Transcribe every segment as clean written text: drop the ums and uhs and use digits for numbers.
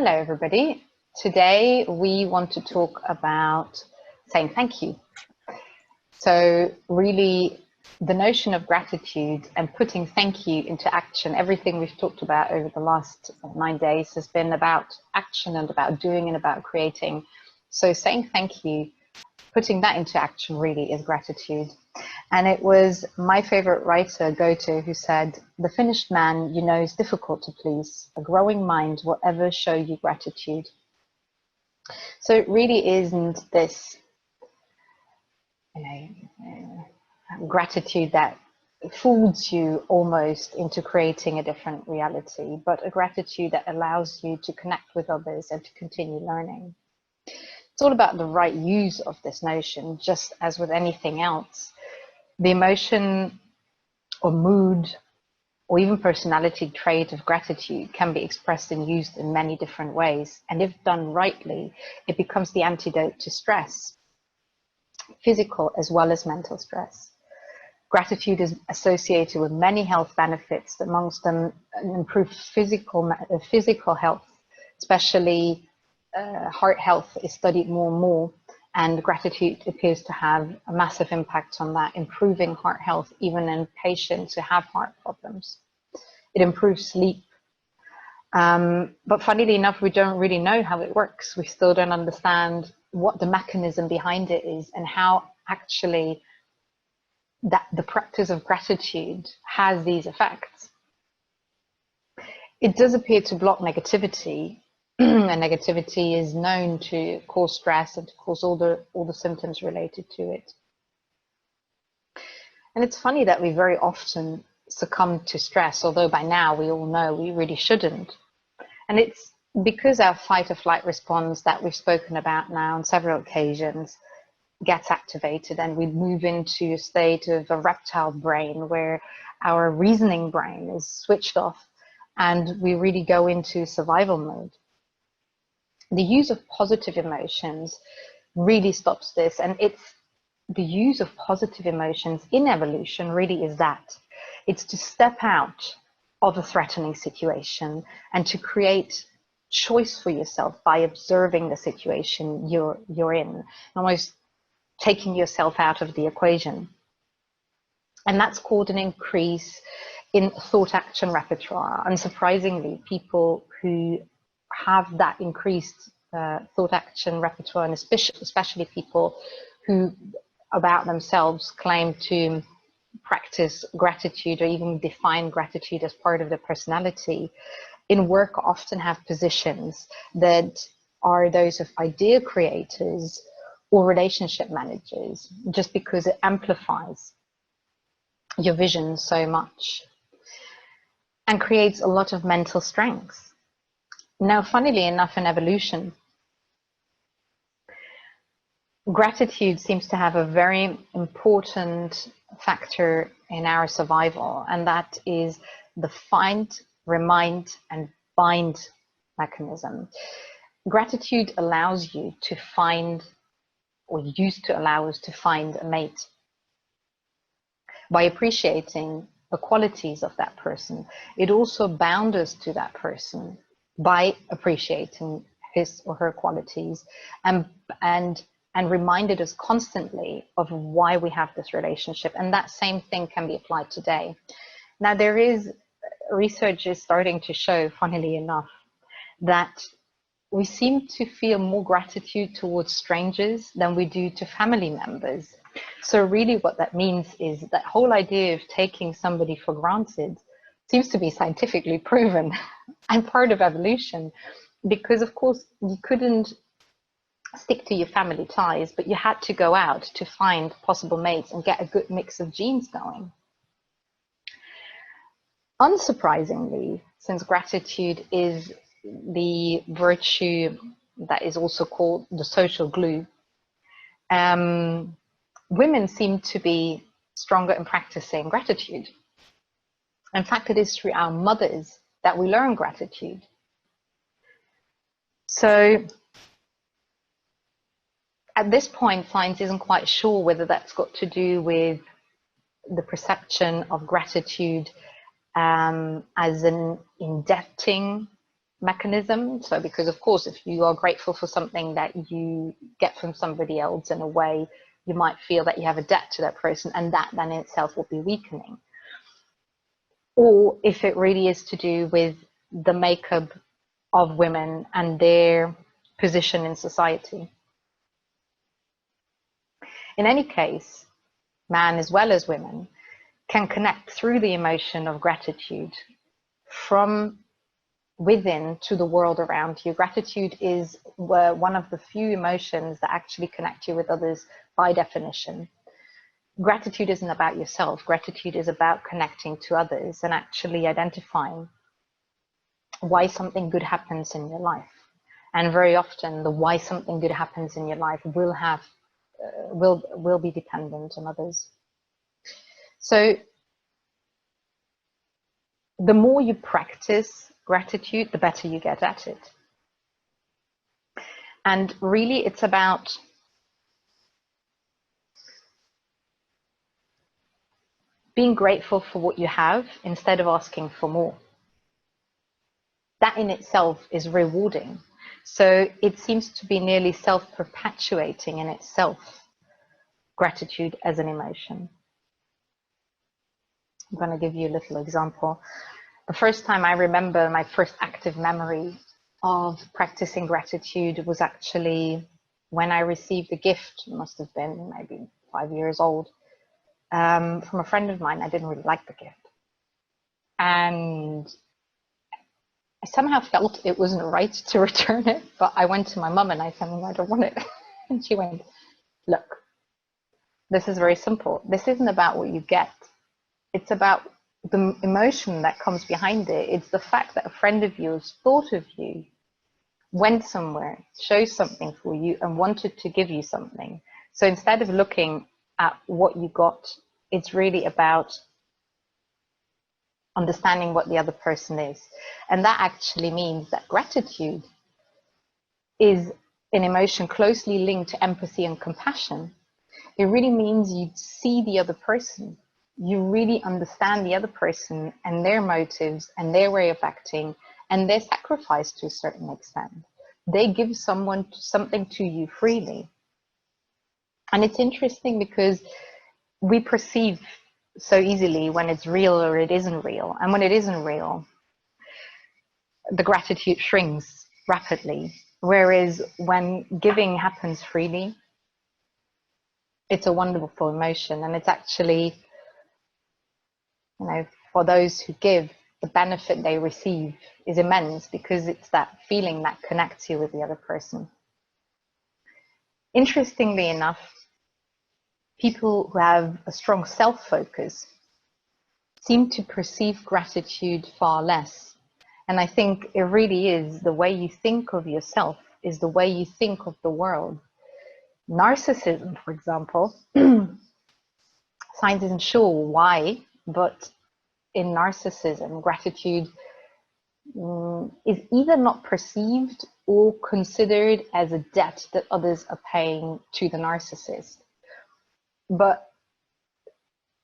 Hello, everybody. Today we want to talk about saying thank you. So really the notion of gratitude and putting thank you into action, everything we've talked about over the last 9 days has been about action and about doing and about creating. So saying thank you, putting that into action really is gratitude. And it was my favorite writer, Goethe, who said, "The finished man, you know, is difficult to please. A growing mind will ever show you gratitude." So it really isn't this, gratitude that fools you almost into creating a different reality, but a gratitude that allows you to connect with others and to continue learning. It's all about the right use of this notion, just as with anything else. The emotion or mood or even personality trait of gratitude can be expressed and used in many different ways. And if done rightly, it becomes the antidote to stress, physical as well as mental stress. Gratitude is associated with many health benefits, amongst them improved physical health, especially heart health is studied more and more. And gratitude appears to have a massive impact on that, improving heart health, even in patients who have heart problems. It improves sleep. But funnily enough, we don't really know how it works. We still don't understand what the mechanism behind it is and how actually that the practice of gratitude has these effects. It does appear to block negativity. And negativity is known to cause stress and to cause all the symptoms related to it. And it's funny that we very often succumb to stress, although by now we all know we really shouldn't. And it's because our fight or flight response that we've spoken about now on several occasions gets activated, and we move into a state of a reptile brain where our reasoning brain is switched off and we really go into survival mode. The use of positive emotions really stops this, and it's the use of positive emotions in evolution really is that. It's to step out of a threatening situation and to create choice for yourself by observing the situation you're in, almost taking yourself out of the equation. And that's called an increase in thought action repertoire. Unsurprisingly, people who have that increased thought action repertoire, and especially people who about themselves claim to practice gratitude or even define gratitude as part of their personality, in work often have positions that are those of idea creators or relationship managers, just because it amplifies your vision so much and creates a lot of mental strength. Now, funnily enough, in evolution, gratitude seems to have a very important factor in our survival, and that is the find, remind, and bind mechanism. Gratitude allows you to find, or used to allow us to find a mate by appreciating the qualities of that person. It also bound us to that person by appreciating his or her qualities and reminded us constantly of why we have this relationship. And that same thing can be applied today. Now, there is research is starting to show, funnily enough, that we seem to feel more gratitude towards strangers than we do to family members. So really what that means is that whole idea of taking somebody for granted seems to be scientifically proven and part of evolution, because of course you couldn't stick to your family ties, but you had to go out to find possible mates and get a good mix of genes going. Unsurprisingly, since gratitude is the virtue that is also called the social glue, women seem to be stronger in practicing gratitude. In fact, it is through our mothers that we learn gratitude. So at this point, science isn't quite sure whether that's got to do with the perception of gratitude as an indebting mechanism. So because of course, if you are grateful for something that you get from somebody else, in a way, you might feel that you have a debt to that person, and that then in itself will be weakening. Or if it really is to do with the makeup of women and their position in society. In any case, man as well as women can connect through the emotion of gratitude from within to the world around you. Gratitude is one of the few emotions that actually connect you with others by definition. Gratitude isn't about yourself. Gratitude is about connecting to others and actually identifying why something good happens in your life. And very often the why something good happens in your life will be dependent on others. So the more you practice gratitude, the better you get at it. And really it's about being grateful for what you have instead of asking for more. That in itself is rewarding. So it seems to be nearly self-perpetuating in itself, gratitude as an emotion. I'm going to give you a little example. The first time I remember, my first active memory of practicing gratitude was actually when I received a gift. It must have been maybe 5 years old, from a friend of mine. I didn't really like the gift. And I somehow felt it wasn't right to return it, but I went to my mum and I said, I don't want it. And she went, look, this is very simple. This isn't about what you get. It's about the emotion that comes behind it. It's the fact that a friend of yours thought of you, went somewhere, chose something for you, and wanted to give you something. So instead of looking at what you got, it's really about understanding what the other person is. And that actually means that gratitude is an emotion closely linked to empathy and compassion. It really means you see the other person. You really understand the other person and their motives and their way of acting and their sacrifice to a certain extent. They give something to you freely. And it's interesting because we perceive so easily when it's real or it isn't real. And when it isn't real, the gratitude shrinks rapidly. Whereas when giving happens freely, it's a wonderful emotion. And it's actually, for those who give, the benefit they receive is immense because it's that feeling that connects you with the other person. Interestingly enough, people who have a strong self-focus seem to perceive gratitude far less. And I think it really is the way you think of yourself is the way you think of the world. Narcissism, for example, science isn't sure why, but in narcissism, gratitude is either not perceived or considered as a debt that others are paying to the narcissist. But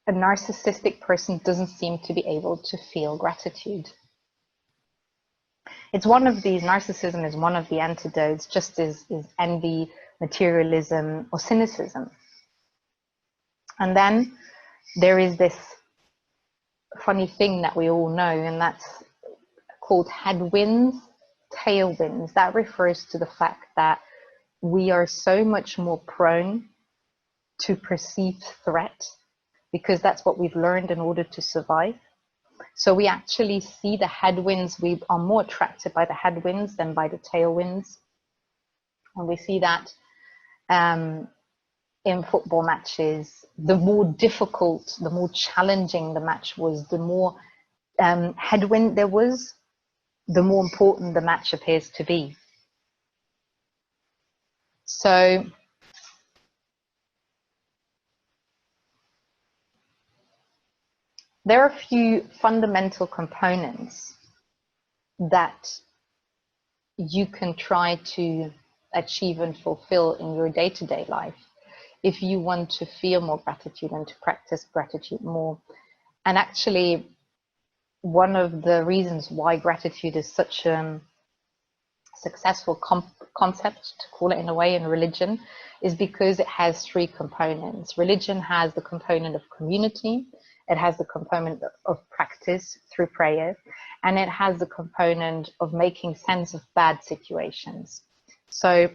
a narcissistic person doesn't seem to be able to feel gratitude. It's one of these, narcissism is one of the antidotes, just as is envy, materialism, or cynicism. And then there is this funny thing that we all know, and that's called headwinds, tailwinds. That refers to the fact that we are so much more prone to perceived threat because that's what we've learned in order to survive. So we actually see the headwinds. We are more attracted by the headwinds than by the tailwinds. And we see that in football matches, the more difficult, the more challenging the match was, the more headwind there was, the more important the match appears to be. So there are a few fundamental components that you can try to achieve and fulfill in your day-to-day life if you want to feel more gratitude and to practice gratitude more. And actually, one of the reasons why gratitude is such a successful concept, to call it in a way, in religion, is because it has three components. Religion has the component of community, it has the component of practice through prayer, and it has the component of making sense of bad situations. So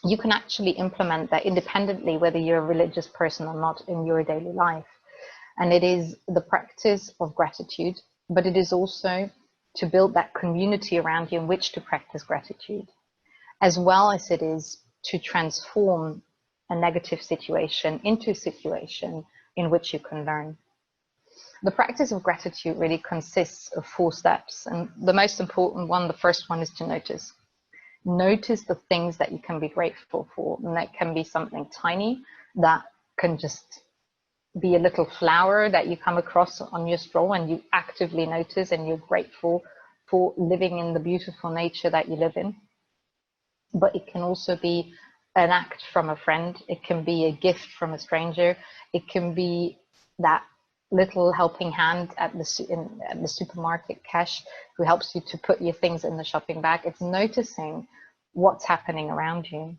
you can actually implement that independently, whether you're a religious person or not, in your daily life. And it is the practice of gratitude, but it is also to build that community around you in which to practice gratitude, as well as it is to transform a negative situation into a situation in which you can learn. The practice of gratitude really consists of 4 steps, and the most important one, the first one, is to notice. Notice the things that you can be grateful for, and that can be something tiny, that can just be a little flower that you come across on your stroll and you actively notice and you're grateful for living in the beautiful nature that you live in. But it can also be an act from a friend, it can be a gift from a stranger, it can be that little helping hand at the supermarket cash who helps you to put your things in the shopping bag. It's noticing what's happening around you,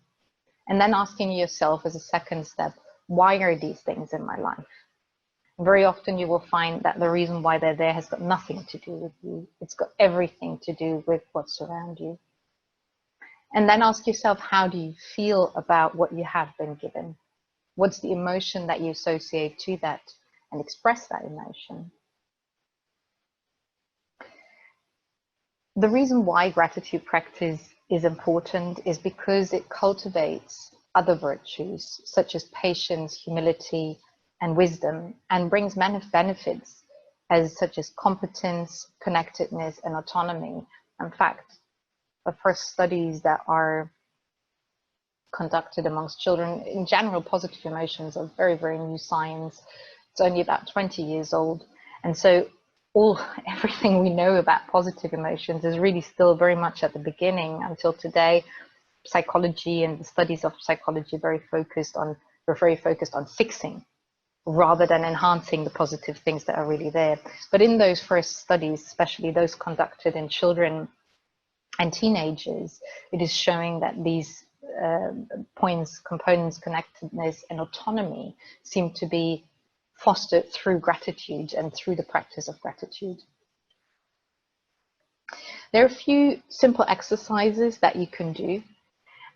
and then asking yourself as a second step, why are these things in my life? Very often you will find that the reason why they're there has got nothing to do with you. It's got everything to do with what's around you. And then ask yourself, how do you feel about what you have been given? What's the emotion that you associate to that? And express that emotion. The reason why gratitude practice is important is because it cultivates other virtues such as patience, humility, and wisdom, and brings benefits such as competence, connectedness, and autonomy. In fact, the first studies that are conducted amongst children, in general, positive emotions are very, very new science. It's only about 20 years old. And so everything we know about positive emotions is really still very much at the beginning. Until today, psychology and the studies of psychology were very focused on fixing rather than enhancing the positive things that are really there. But in those first studies, especially those conducted in children and teenagers, it is showing that these points, components, connectedness, and autonomy seem to be fostered through gratitude and through the practice of gratitude. There are a few simple exercises that you can do,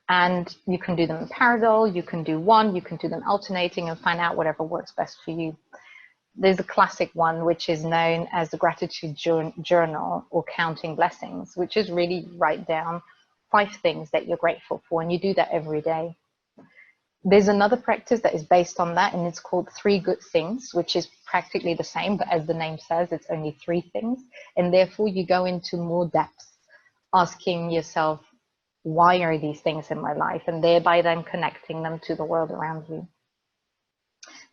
and you can do them in parallel, you can do one, you can do them alternating, and find out whatever works best for you. There's a classic one, which is known as the gratitude journal or counting blessings, which is really write down 5 things that you're grateful for, and you do that every day. There's another practice that is based on that, and it's called 3 good things, which is practically the same, but as the name says, it's only 3 things. And therefore you go into more depth, asking yourself, why are these things in my life? And thereby then connecting them to the world around you.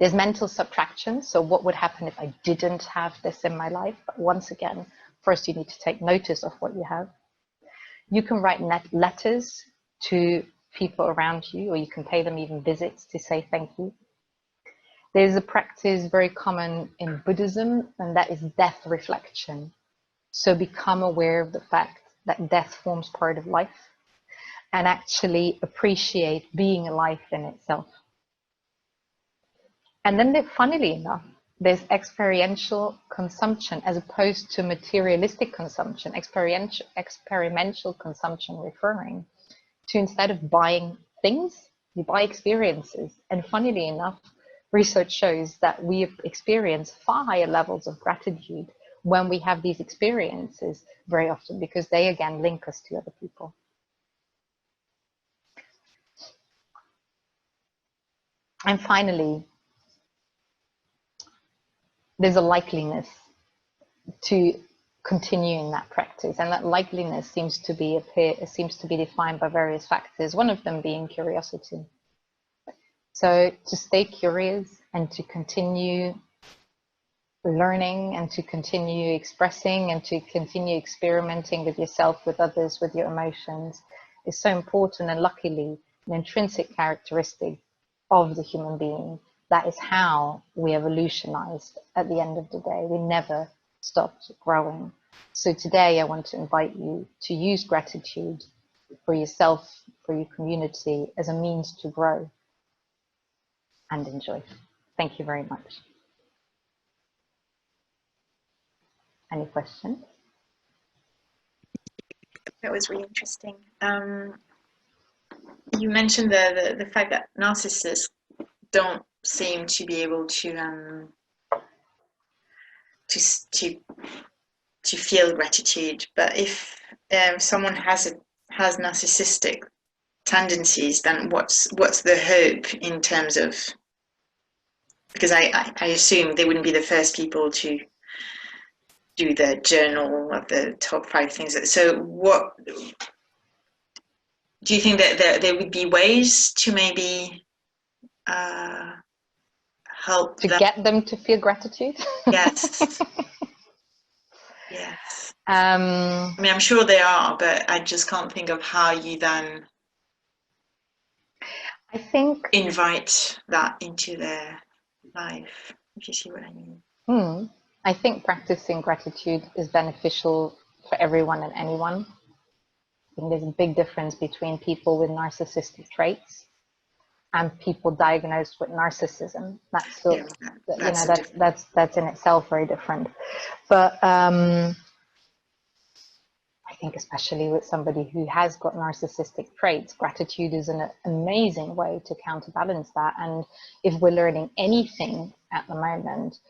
There's mental subtraction. So what would happen if I didn't have this in my life? But once again, first you need to take notice of what you have. You can write letters to people around you, or you can pay them even visits to say thank you. There's a practice very common in Buddhism, and that is death reflection. So become aware of the fact that death forms part of life, and actually appreciate being alive in itself. And then, funnily enough, there's experiential consumption as opposed to materialistic consumption. Experiential consumption referring to, instead of buying things, you buy experiences. And funnily enough, research shows that we experience far higher levels of gratitude when we have these experiences very often, because they again link us to other people. And finally, there's a likeliness to continuing that practice, and that likeliness seems to be defined by various factors, one of them being curiosity. So to stay curious and to continue learning and to continue expressing and to continue experimenting with yourself, with others, with your emotions is so important, and luckily an intrinsic characteristic of the human being. That is how we evolutionized at the end of the day. We never stopped growing. So today I want to invite you to use gratitude for yourself, for your community, as a means to grow and enjoy. Thank you very much. Any questions? That was really interesting. You mentioned the fact that narcissists don't seem to be able to feel gratitude, but if someone has narcissistic tendencies, then what's the hope in terms of, because I assume they wouldn't be the first people to do the journal of the top 5 things. So what do you think that there would be ways to maybe help to them? Get them to feel gratitude? Yes. Yes. I mean, I'm sure there are, but I just can't think of how you then I think invite that into their life, if you see what I mean. I think practicing gratitude is beneficial for everyone and anyone. I think there's a big difference between people with narcissistic traits and people diagnosed with narcissism. That's still, that's in itself very different. But I think especially with somebody who has got narcissistic traits, gratitude is an amazing way to counterbalance that. And if we're learning anything at the moment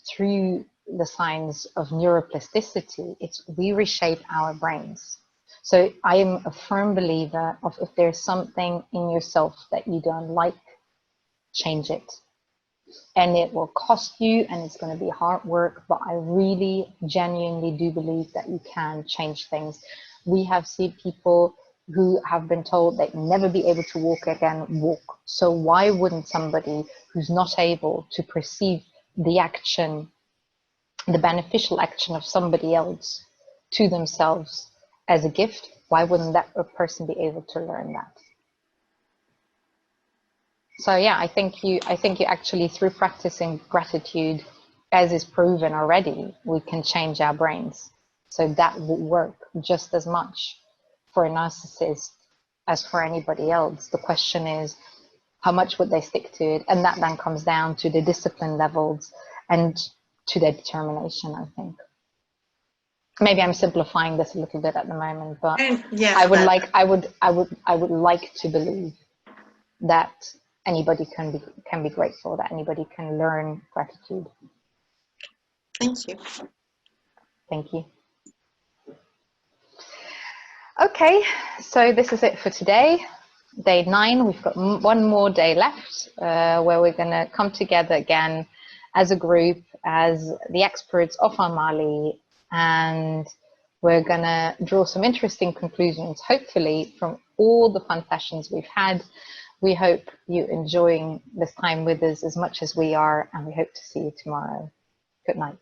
through the science of neuroplasticity, it's we reshape our brains. So I am a firm believer of, if there's something in yourself that you don't like, change it. And it will cost you, and it's going to be hard work, but I really genuinely do believe that you can change things. We have seen people who have been told they'd never be able to walk again, walk. So why wouldn't somebody who's not able to perceive the action, the beneficial action of somebody else to themselves as a gift, why wouldn't that person be able to learn that? So yeah, I think you actually, through practicing gratitude, as is proven already, we can change our brains. So that will work just as much for a narcissist as for anybody else. The question is, how much would they stick to it? And that then comes down to the discipline levels and to their determination, I think. Maybe I'm simplifying this a little bit at the moment, but yeah, I would like to believe that anybody can be grateful, that anybody can learn gratitude. Thank you. Thank you. Okay, so this is it for today. Day 9, we've got one more day left where we're going to come together again as a group, as the experts of our Mali, and we're going to draw some interesting conclusions, hopefully, from all the fun sessions we've had. We hope you're enjoying this time with us as much as we are, and we hope to see you tomorrow. Good night.